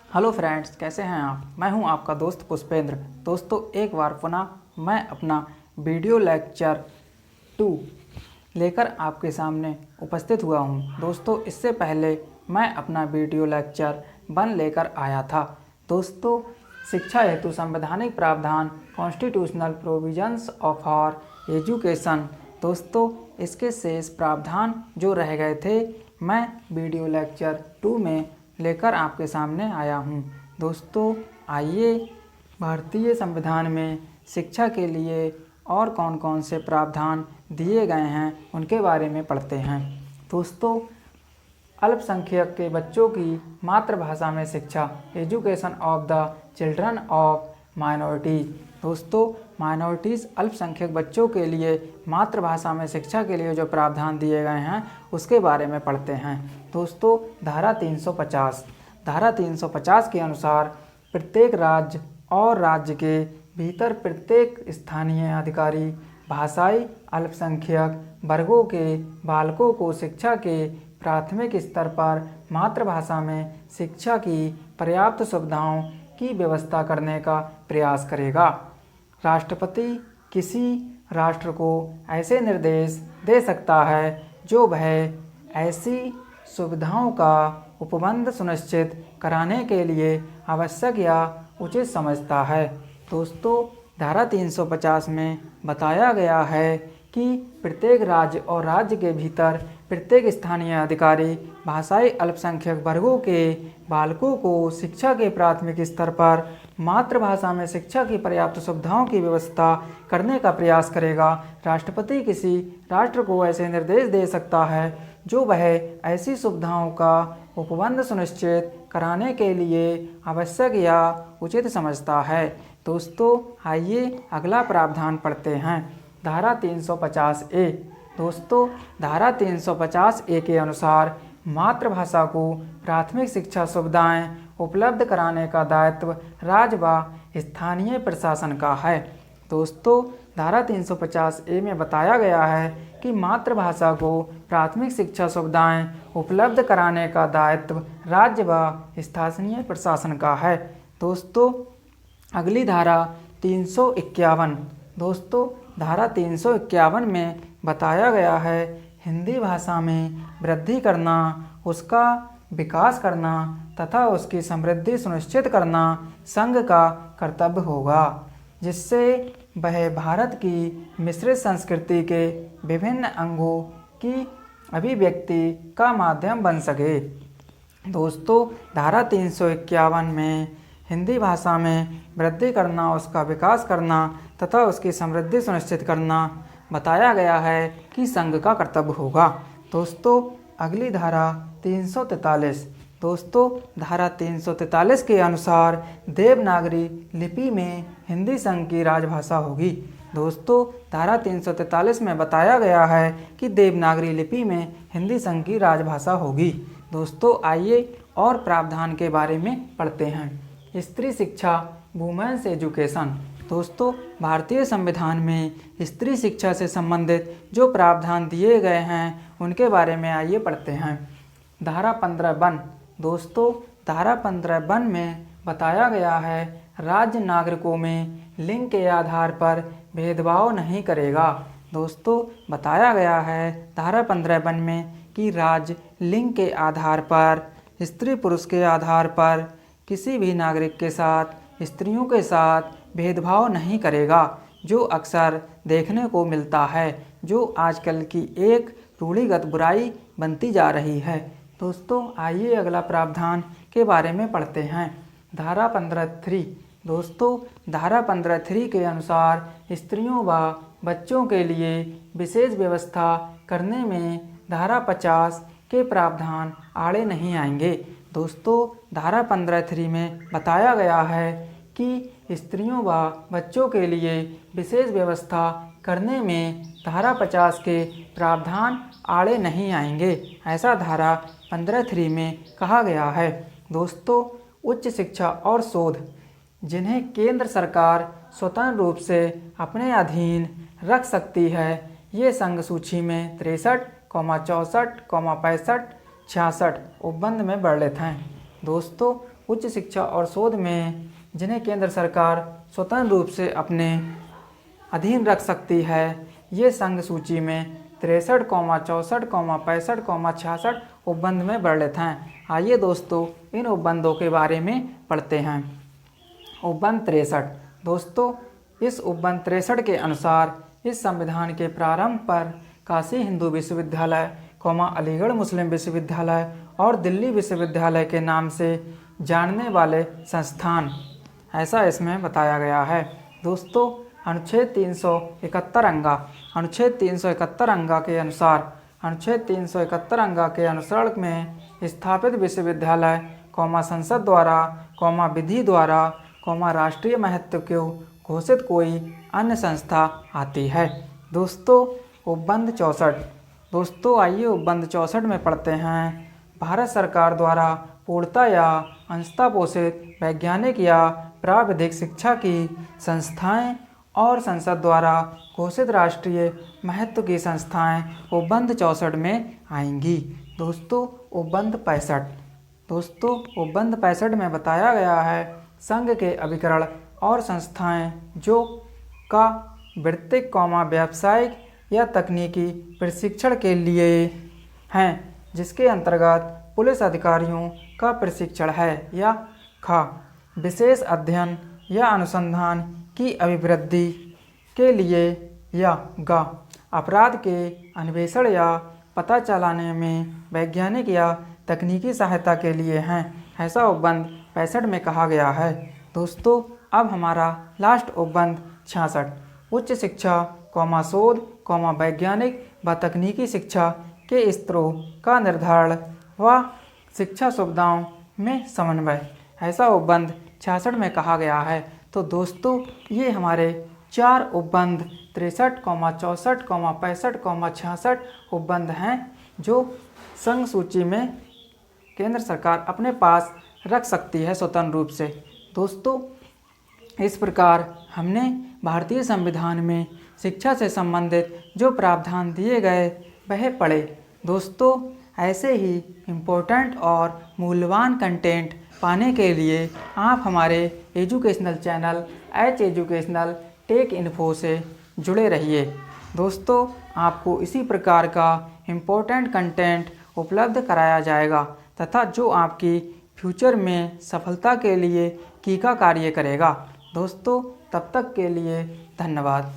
Hello friends, कैसे हैं आप। मैं हूं आपका दोस्त पुष्पेंद्र। दोस्तों, एक बार पुनः मैं अपना वीडियो लेक्चर 2 लेकर आपके सामने उपस्थित हुआ हूं। दोस्तों, इससे पहले मैं अपना वीडियो लेक्चर 1 लेकर आया था। दोस्तों, शिक्षा हेतु संवैधानिक प्रावधान, constitutional provisions of our education. दोस्तों, इसके शेष प्रावधान जो रह गए थे, मैं वीडियो लेक्चर 2 में लेकर आपके सामने आया हूं। दोस्तों, आइए भारतीय संविधान में शिक्षा के लिए और कौन कौन से प्रावधान दिए गए हैं उनके बारे में पढ़ते हैं। दोस्तों, अल्पसंख्यक के बच्चों की मातृभाषा में शिक्षा, education of the children of minorities. दोस्तों, माइनॉरिटीज़ अल्पसंख्यक बच्चों के लिए मातृभाषा में शिक्षा के लिए जो प्रावधान दिए गए हैं उसके बारे में पढ़ते हैं। दोस्तों, धारा 350 के अनुसार प्रत्येक राज्य और राज्य के भीतर प्रत्येक स्थानीय अधिकारी भाषाई अल्पसंख्यक वर्गों के बालकों को शिक्षा के प्राथमिक स्तर पर मातृभाषा में शिक्षा की पर्याप्त सुविधाओं की व्यवस्था करने का प्रयास करेगा। राष्ट्रपति किसी राष्ट्र को ऐसे निर्देश दे सकता है जो वह ऐसी सुविधाओं का उपबंध सुनिश्चित कराने के लिए आवश्यक या उचित समझता है। दोस्तों, धारा 350 में बताया गया है कि प्रत्येक राज्य और राज्य के भीतर प्रत्येक स्थानीय अधिकारी भाषाई अल्पसंख्यक वर्गों के बालकों को शिक्षा के प्राथमिक स्तर पर मातृभाषा में शिक्षा की पर्याप्त सुविधाओं की व्यवस्था करने का प्रयास करेगा। राष्ट्रपति किसी राष्ट्र को ऐसे निर्देश दे सकता है जो वह ऐसी सुविधाओं का उपबंध सुनिश्चित कराने के लिए आवश्यक या उचित समझता है। दोस्तों, आइए अगला प्रावधान पढ़ते हैं। धारा 350A। दोस्तों, धारा 350A के अनुसार मातृभाषा को प्राथमिक शिक्षा सुविधाएं उपलब्ध कराने का दायित्व राज्य व स्थानीय प्रशासन का है। दोस्तों, धारा 350A में बताया गया है कि मातृभाषा को प्राथमिक शिक्षा सुविधाएं उपलब्ध कराने का दायित्व राज्य व स्थानीय प्रशासन का है। दोस्तों, अगली धारा 351। दोस्तों, धारा 351 में बताया गया है हिंदी भाषा में वृद्धि करना, उसका विकास करना तथा उसकी समृद्धि सुनिश्चित करना संघ का कर्तव्य होगा, जिससे वह भारत की मिश्रित संस्कृति के विभिन्न अंगों की अभिव्यक्ति का माध्यम बन सके। दोस्तों, धारा 351 में हिंदी भाषा में वृद्धि करना, उसका विकास करना तथा उसकी समृद्धि सुनिश्चित करना बताया गया है कि संघ का कर्तव्य होगा। दोस्तों, अगली धारा 343। दोस्तों, धारा 343 के अनुसार देवनागरी लिपि में हिंदी संघ की राजभाषा होगी। दोस्तों, धारा 343 में बताया गया है कि देवनागरी लिपि में हिंदी संघ की राजभाषा होगी। दोस्तों, आइए और प्रावधान के बारे में पढ़ते हैं। स्त्री शिक्षा, वुमेन्स एजुकेशन। दोस्तों, भारतीय संविधान में स्त्री शिक्षा से संबंधित जो प्रावधान दिए गए हैं उनके बारे में आइए पढ़ते हैं। धारा 15(1). दोस्तों, धारा 15(1) में बताया गया है राज्य नागरिकों में लिंग के आधार पर भेदभाव नहीं करेगा। दोस्तों, बताया गया है धारा 15(1) में कि राज्य लिंग के आधार पर, स्त्री पुरुष के आधार पर किसी भी नागरिक के साथ, स्त्रियों के साथ भेदभाव नहीं करेगा, जो अक्सर देखने को मिलता है, जो आजकल की एक रूढ़िगत बुराई बनती जा रही है। दोस्तों, आइए अगला प्रावधान के बारे में पढ़ते हैं। धारा 15(3). दोस्तों, धारा 15(3) के अनुसार स्त्रियों व बच्चों के लिए विशेष व्यवस्था करने में धारा 50 के प्रावधान आड़े नहीं आएंगे। दोस्तों, धारा 15(3) में बताया गया है कि स्त्रियों व बच्चों के लिए विशेष व्यवस्था करने में धारा 50 के प्रावधान आड़े नहीं आएंगे, ऐसा धारा 15(3) में कहा गया है। दोस्तों, उच्च शिक्षा और शोध, जिन्हें केंद्र सरकार स्वतंत्र रूप से अपने अधीन रख सकती है, ये संघ सूची में 63, 64, 65, 66 उपबंध में वर्णित हैं। दोस्तों, उच्च शिक्षा और शोध में जिन्हें केंद्र सरकार स्वतंत्र रूप से अपने अधीन रख सकती है, ये संघ सूची में 63, 64, 65, 66 उपबंध में वर्णित हैं। आइए दोस्तों इन उपबंधों के बारे में पढ़ते हैं। उपबंध 63। दोस्तों इस उपबंध 63 के अनुसार इस संविधान के प्रारंभ पर काशी हिंदू विश्वविद्यालय, अलीगढ़ मुस्लिम विश्वविद्यालय और दिल्ली विश्वविद्यालय के नाम से जानने वाले संस्थान, ऐसा इसमें बताया गया है। दोस्तों अनुच्छेद 371 अंगा के अनुसार अनुच्छेद 371 अंगा के अनुसरण में स्थापित विश्वविद्यालय, संसद द्वारा, विधि द्वारा, राष्ट्रीय महत्व को घोषित कोई अन्य संस्था आती है। दोस्तों उपबंध 64। दोस्तों आइए उपबंध 64 में पढ़ते हैं। भारत सरकार द्वारा पूर्णतः या अंशतः पोषित वैज्ञानिक या प्राविधिक शिक्षा की संस्थाएं और संसद द्वारा घोषित राष्ट्रीय महत्व की संस्थाएं उपबंध 64 में आएंगी। दोस्तों उपबंध 65। दोस्तों उपबंध 65 में बताया गया है संघ के अभिकरण और संस्थाएं जो का वृत्तिक, व्यावसायिक या तकनीकी प्रशिक्षण के लिए हैं, जिसके अंतर्गत पुलिस अधिकारियों का प्रशिक्षण है, या ख विशेष अध्ययन या अनुसंधान की अभिवृद्धि के लिए, या ग अपराध के अन्वेषण या पता चलाने में वैज्ञानिक या तकनीकी सहायता के लिए हैं, ऐसा उपबंध 65 में कहा गया है। दोस्तों अब हमारा लास्ट उपबंध 66 उच्च शिक्षा, शोध, वैज्ञानिक व तकनीकी शिक्षा के स्तरों का निर्धारण व शिक्षा सुविधाओं में समन्वय, ऐसा उपबंध 66 में कहा गया है। तो दोस्तों ये हमारे 4 उपबंध 63, 64, 65, 66 उपबंध हैं जो संघ सूची में केंद्र सरकार अपने पास रख सकती है स्वतंत्र रूप से। दोस्तों इस प्रकार हमने भारतीय संविधान में शिक्षा से संबंधित जो प्रावधान दिए गए वह पढ़े। दोस्तों ऐसे ही इम्पोर्टेंट और मूल्यवान कंटेंट पाने के लिए आप हमारे educational channel educational take info से जुड़े रहिए। दोस्तों आपको इसी प्रकार का इम्पोर्टेंट कंटेंट उपलब्ध कराया जाएगा तथा जो आपकी फ्यूचर में सफलता के लिए कीका कार्य करेगा। दोस्तों तब तक के लिए धन्यवाद।